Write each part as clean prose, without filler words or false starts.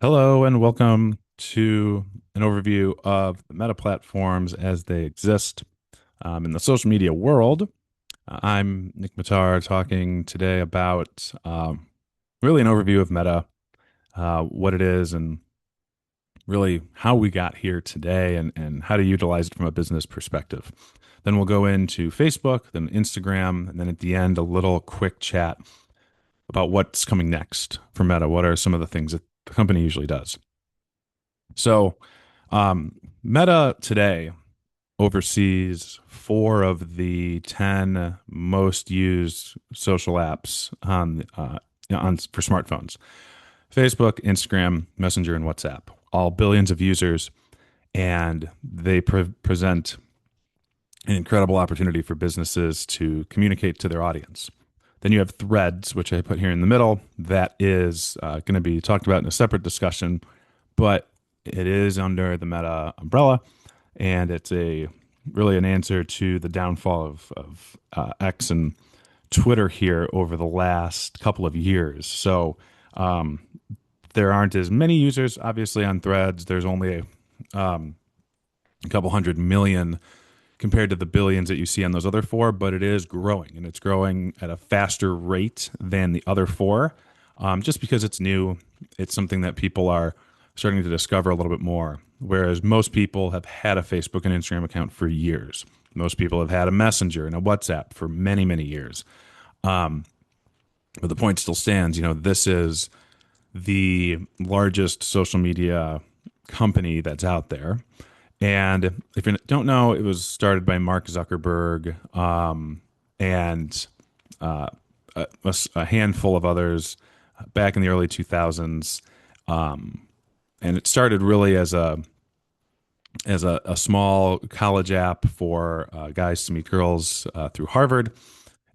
Hello and welcome to an overview of the meta platforms as they exist in the social media world. I'm Nick Matar talking today about really an overview of Meta, what it is, and really how we got here today and how to utilize it from a business perspective. Then we'll go into Facebook, then Instagram, and then at the end, a little quick chat about what's coming next for Meta. What are some of the things that the company usually does? So, Meta today oversees four of the 10 most used social apps on for smartphones: Facebook, Instagram, Messenger, and WhatsApp. All billions of users, and they present an incredible opportunity for businesses to communicate to their audience. Then you have Threads, which I put here in the middle. That is going to be talked about in a separate discussion, but it is under the Meta umbrella, and it's a really an answer to the downfall of X and Twitter here over the last couple of years. So there aren't as many users, obviously, on Threads. There's only a couple hundred million compared to the billions that you see on those other four, but it is growing, and it's growing at a faster rate than the other four, just because it's new. It's something that people are starting to discover a little bit more. Whereas most people have had a Facebook and Instagram account for years. Most people have had a Messenger and a WhatsApp for many, many years. But the point still stands. This is the largest social media company that's out there. And if you don't know, it was started by Mark Zuckerberg and a handful of others back in the early 2000s. And it started really as a small college app for guys to meet girls through Harvard,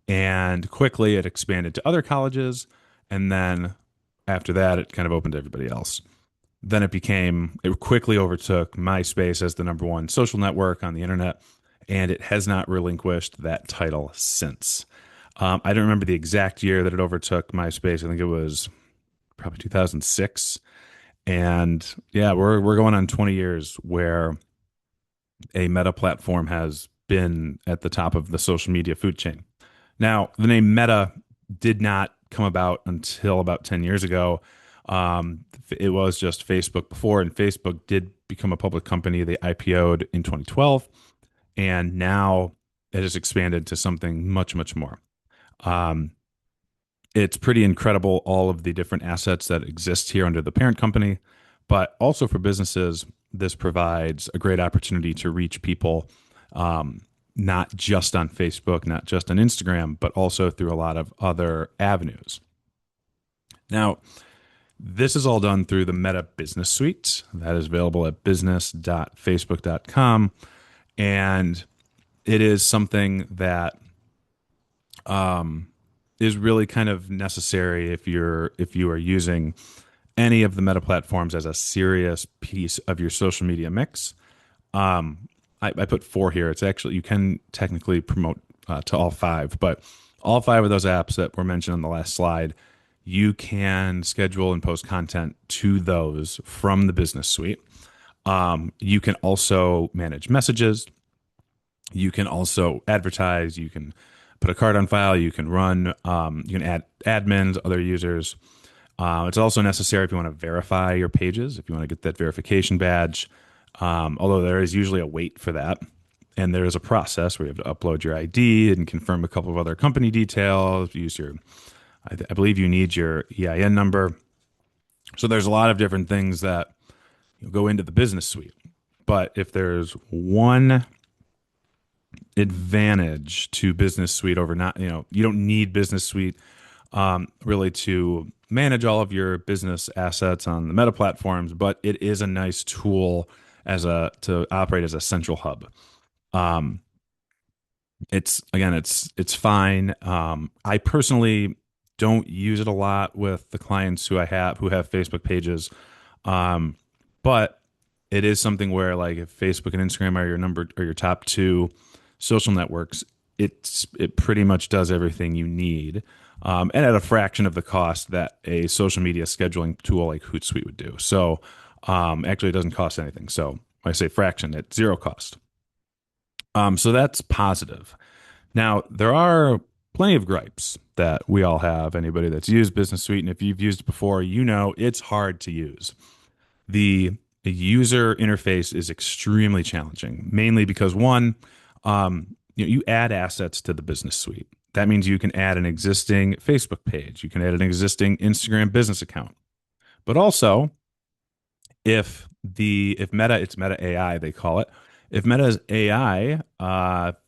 and quickly it expanded to other colleges, and then after that, it kind of opened to everybody else. Then it quickly overtook MySpace as the number one social network on the internet, and it has not relinquished that title since. I don't remember the exact year that it overtook MySpace. I think it was probably 2006. And yeah, we're going on 20 years where a Meta platform has been at the top of the social media food chain. Now, the name Meta did not come about until about 10 years ago. It was just Facebook before, and Facebook did become a public company. They IPO'd in 2012, and now it has expanded to something much, much more. Um, it's pretty incredible, all of the different assets that exist here under the parent company, but also for businesses, this provides a great opportunity to reach people, not just on Facebook, not just on Instagram, but also through a lot of other avenues. Now, this is all done through the Meta Business Suite that is available at business.facebook.com. And it is something that is really kind of necessary if you are using any of the Meta platforms as a serious piece of your social media mix. I put four here. It's actually, you can technically promote to all five, but all five of those apps that were mentioned on the last slide, you can schedule and post content to those from the business suite. You can also manage messages. You can also advertise. You can put a card on file. You can run. You can add admins, other users. It's also necessary if you want to verify your pages, if you want to get that verification badge. Although there is usually a wait for that. And there is a process where you have to upload your ID and confirm a couple of other company details, I believe you need your EIN number. So there's a lot of different things that go into the business suite. But if there's one advantage to business suite over not, you don't need business suite really to manage all of your business assets on the Meta platforms, but it is a nice tool to operate as a central hub. It's fine. I personally don't use it a lot with the clients who have Facebook pages. But it is something where, like, if Facebook and Instagram are your top two social networks, it pretty much does everything you need. and at a fraction of the cost that a social media scheduling tool like Hootsuite would do. So actually, it doesn't cost anything. So when I say fraction, at zero cost. So that's positive. Now, there are plenty of gripes that we all have. Anybody that's used Business Suite, and if you've used it before, you know it's hard to use. The user interface is extremely challenging, mainly because one, you add assets to the Business Suite. That means you can add an existing Facebook page, you can add an existing Instagram business account, but also if Meta, it's Meta AI, they call it. If Meta's AI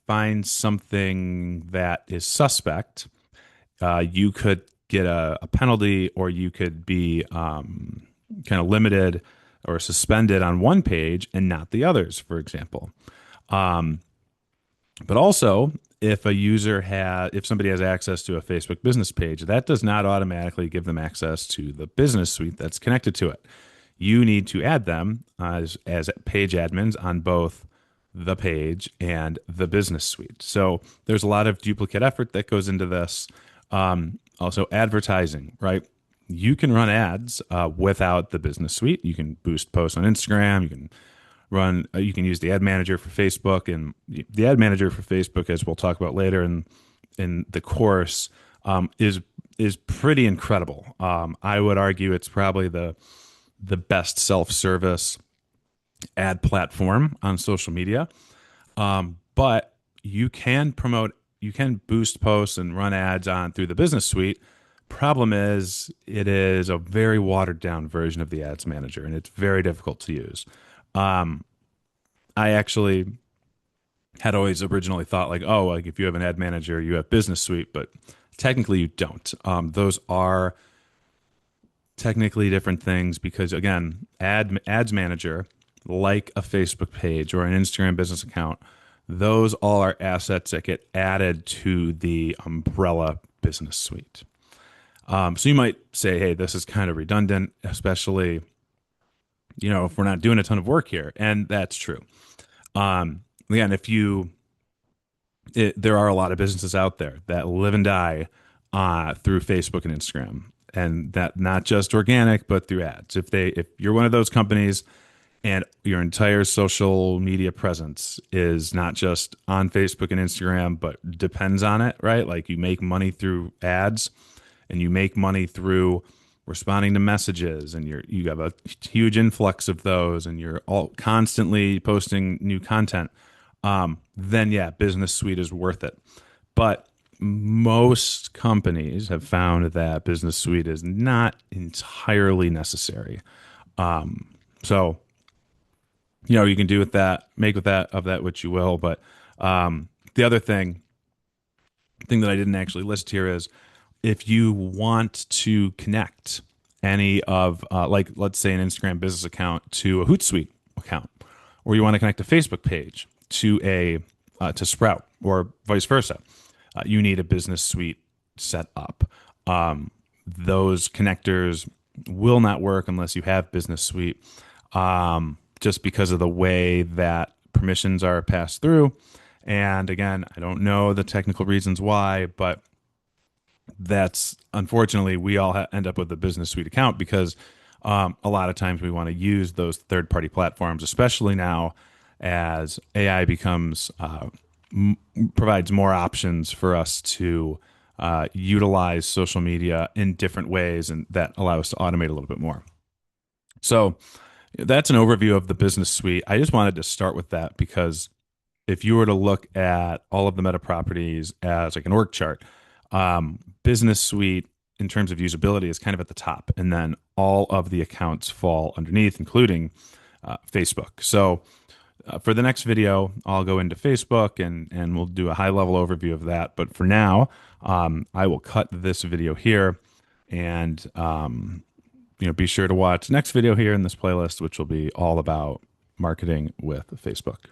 finds something that is suspect, you could get a penalty, or you could be kind of limited or suspended on one page and not the others, for example. Um, but also, if somebody has access to a Facebook business page, that does not automatically give them access to the business suite that's connected to it. You need to add them as page admins on both the page and the business suite. So there's a lot of duplicate effort that goes into this. Also, advertising, right? You can run ads without the business suite. You can boost posts on Instagram. You can use the ad manager for Facebook, and the ad manager for Facebook, as we'll talk about later in the course, is pretty incredible. I would argue it's probably the best self-service ad platform on social media. But you can boost posts and run ads on through the business suite. Problem is, it is a very watered down version of the ads manager, and it's very difficult to use. I actually had always originally thought like, oh, like if you have an ad manager, you have business suite, but technically you don't. Those are technically different things because again, ads manager, like a Facebook page or an Instagram business account, those all are assets that get added to the umbrella business suite. So you might say, hey, this is kind of redundant, especially if we're not doing a ton of work here, and that's true. Again, there are a lot of businesses out there that live and die through Facebook and Instagram, and that not just organic, but through ads. If you're one of those companies and your entire social media presence is not just on Facebook and Instagram, but depends on it, right? Like you make money through ads, and you make money through responding to messages, and you have a huge influx of those, and you're all constantly posting new content, then yeah, Business Suite is worth it. But most companies have found that Business Suite is not entirely necessary. So you can do with that, make with that of that what you will. But the other thing that I didn't actually list here is if you want to connect any of like let's say an Instagram business account to a Hootsuite account, or you want to connect a Facebook page to Sprout, or vice versa, you need a business suite set up. Those connectors will not work unless you have business suite, just because of the way that permissions are passed through. And again, I don't know the technical reasons why, but that's unfortunately we all end up with a business suite account because a lot of times we want to use those third-party platforms, especially now as AI provides more options for us to utilize social media in different ways, and that allow us to automate a little bit more. So that's an overview of the business suite. I just wanted to start with that because if you were to look at all of the Meta properties as like an org chart, business suite in terms of usability is kind of at the top, and then all of the accounts fall underneath, including Facebook. So for the next video, I'll go into Facebook and we'll do a high level overview of that. But for now, I will cut this video here, and be sure to watch the next video here in this playlist, which will be all about marketing with Facebook.